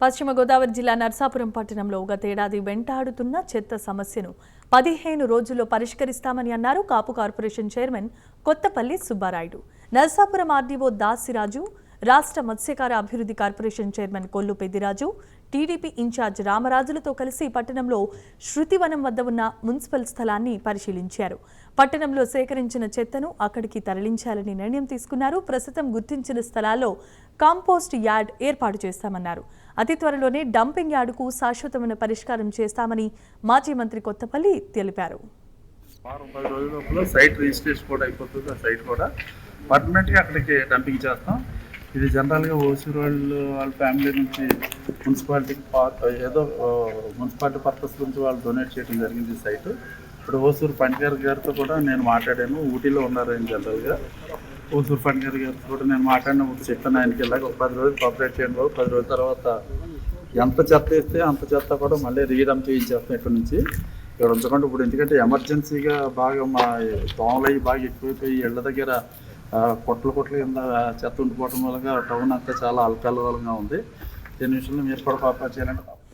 పశ్చిమ గోదావరి జిల్లా నర్సాపురం పట్టణంలో గత ఏడాది వెంటాడుతున్న చెత్త సమస్యను 15 రోజుల్లో పరిష్కరిస్తామని అన్నారు Kapu corporation chairman Kothapalli Subbarayudu. Narsapuram RDO Dasiraju, రాష్ట్ర మత్స్యకార అభివృద్ధి corporation chairman Kollu Peddiraju, TDP incharge రామరాజులతో కలిసి పట్టణంలో శృతివనం వద్ద ఉన్న మున్సిపల్ స్థలాన్ని పరిశీలించారు. పట్టణంలో సేకరించిన చెత్తను అక్కడికి తరలించాలని నిర్ణయం తీసుకున్నారు. ప్రస్తుతం గుర్తించిన స్థలాల్లో కాంపోస్ట్ యార్డ్ ఏర్పాటు చేస్తామన్నారు. అతి త్వరలోనే డంపింగ్ యార్డుకు శాశ్వతమైన పరిష్కారం చేస్తామని మాజీ మంత్రి కొత్తపల్లి తెలిపారు. సైట్ రిజిస్ట్రేషన్ కూడా అయిపోతుంది. ఆ సైట్ కూడా పర్మనెంట్గా అక్కడికి డంపింగ్ చేస్తాం. ఇది జనరల్గా ఓసూరు వాళ్ళ ఫ్యామిలీ నుంచి మున్సిపాలిటీకి ఏదో మున్సిపాలిటీ పర్పస్ గురించి వాళ్ళు డొనేట్ చేయడం జరిగింది ఈ సైటు. ఇప్పుడు ఓసూరు పండిగారు గారితో కూడా నేను మాట్లాడాను. ఊటీలో ఉన్నారు ఆయన జనరల్గా. ఓసూరు పండిగారు గారితో కూడా నేను మాట్లాడినప్పుడు చెప్పాను ఆయనకి ఇలాగ ఒక 10 రోజులు కోఆపరేట్ చేయండి. 10 రోజుల తర్వాత ఎంత చెత్త వేస్తే అంత చెత్త కూడా మళ్ళీ రీడంప్ చేయించేస్తాం ఇక్కడ నుంచి. ఇక్కడ ఉంచకుండా ఇప్పుడు ఎందుకంటే ఎమర్జెన్సీగా బాగా మా దోమలు అవి బాగా ఎక్కువైపోయి ఇళ్ళ దగ్గర కొట్ల కింద చెత్త ఉండిపోవడం వల్ల టౌన్ అంతా చాలా అల్కల్లోలంగా ఉంది. దీని విషయంలో మీరు కూడా కోఆపరేట్ చేయాలంటే